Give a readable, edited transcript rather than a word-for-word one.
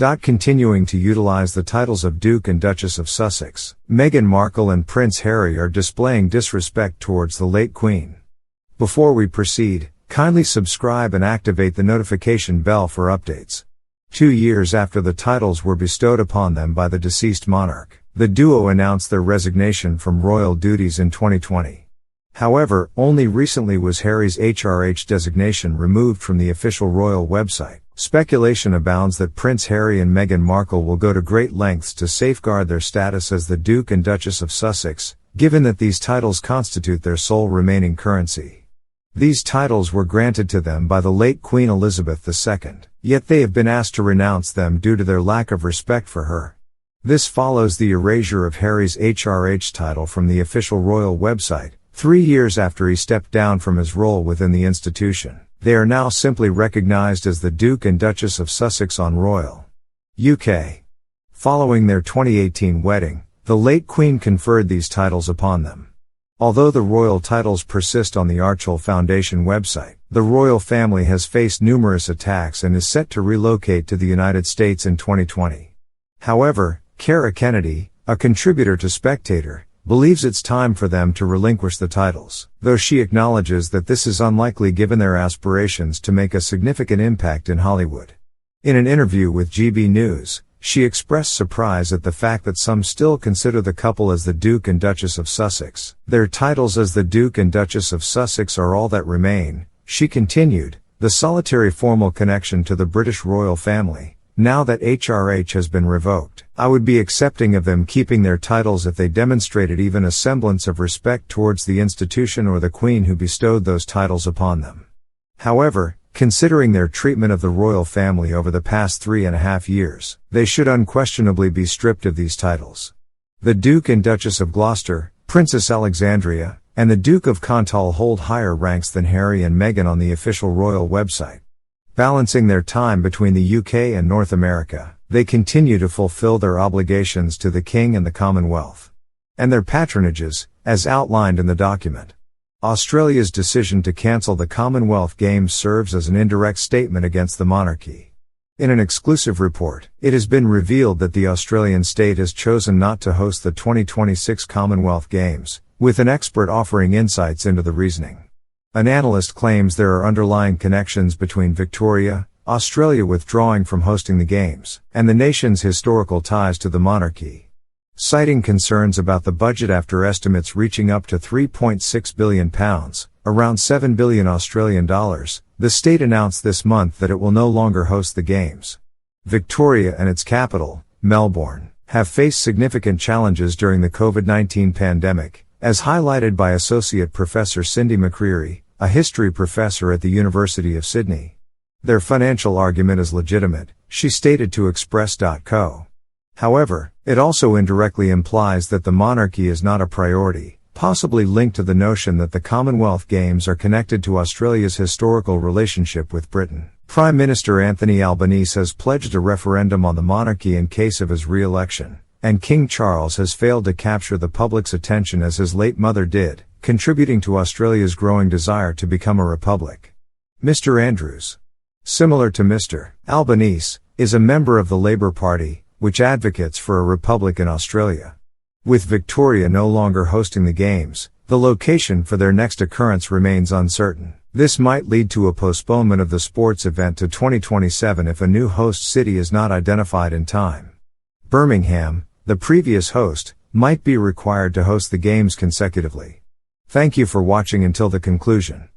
Continuing to utilize the titles of Duke and Duchess of Sussex, Meghan Markle and Prince Harry are displaying disrespect towards the late Queen. Before we proceed, kindly subscribe and activate the notification bell for updates. 2 years after the titles were bestowed upon them by the deceased monarch, the duo announced their resignation from royal duties in 2020. However, only recently was Harry's HRH designation removed from the official royal website. Speculation abounds that Prince Harry and Meghan Markle will go to great lengths to safeguard their status as the Duke and Duchess of Sussex, given that these titles constitute their sole remaining currency. These titles were granted to them by the late Queen Elizabeth II, yet they have been asked to renounce them due to their lack of respect for her. This follows the erasure of Harry's HRH title from the official royal website, 3 years after he stepped down from his role within the institution. They are now simply recognized as the Duke and Duchess of Sussex on Royal UK. Following their 2018 wedding, the late Queen conferred these titles upon them. Although the royal titles persist on the Archel Foundation website, the royal family has faced numerous attacks and is set to relocate to the United States in 2020. However, Kara Kennedy, a contributor to Spectator, believes it's time for them to relinquish the titles, though she acknowledges that this is unlikely given their aspirations to make a significant impact in Hollywood. In an interview with GB News, she expressed surprise at the fact that some still consider the couple as the Duke and Duchess of Sussex. Their titles as the Duke and Duchess of Sussex are all that remain, she continued, the solitary formal connection to the British royal family. Now that HRH has been revoked, I would be accepting of them keeping their titles if they demonstrated even a semblance of respect towards the institution or the Queen who bestowed those titles upon them. However, considering their treatment of the royal family over the past 3.5 years, they should unquestionably be stripped of these titles. The Duke and Duchess of Gloucester, Princess Alexandria, and the Duke of Cantal hold higher ranks than Harry and Meghan on the official royal website. Balancing their time between the UK and North America, they continue to fulfill their obligations to the King and the Commonwealth, and their patronages, as outlined in the document. Australia's decision to cancel the Commonwealth Games serves as an indirect statement against the monarchy. In an exclusive report, it has been revealed that the Australian state has chosen not to host the 2026 Commonwealth Games, with an expert offering insights into the reasoning. An analyst claims there are underlying connections between Victoria, Australia withdrawing from hosting the Games, and the nation's historical ties to the monarchy. Citing concerns about the budget after estimates reaching up to £3.6 billion, around $7 billion Australian dollars, the state announced this month that it will no longer host the Games. Victoria and its capital, Melbourne, have faced significant challenges during the COVID-19 pandemic, as highlighted by Associate Professor Cindy McCreary, a history professor at the University of Sydney. Their financial argument is legitimate, she stated to Express.co. However, it also indirectly implies that the monarchy is not a priority, possibly linked to the notion that the Commonwealth Games are connected to Australia's historical relationship with Britain. Prime Minister Anthony Albanese has pledged a referendum on the monarchy in case of his re-election, and King Charles has failed to capture the public's attention as his late mother did, contributing to Australia's growing desire to become a republic. Mr. Andrews, similar to Mr. Albanese, is a member of the Labour Party, which advocates for a republic in Australia. With Victoria no longer hosting the Games, the location for their next occurrence remains uncertain. This might lead to a postponement of the sports event to 2027 if a new host city is not identified in time. Birmingham, the previous host, might be required to host the Games consecutively. Thank you for watching until the conclusion.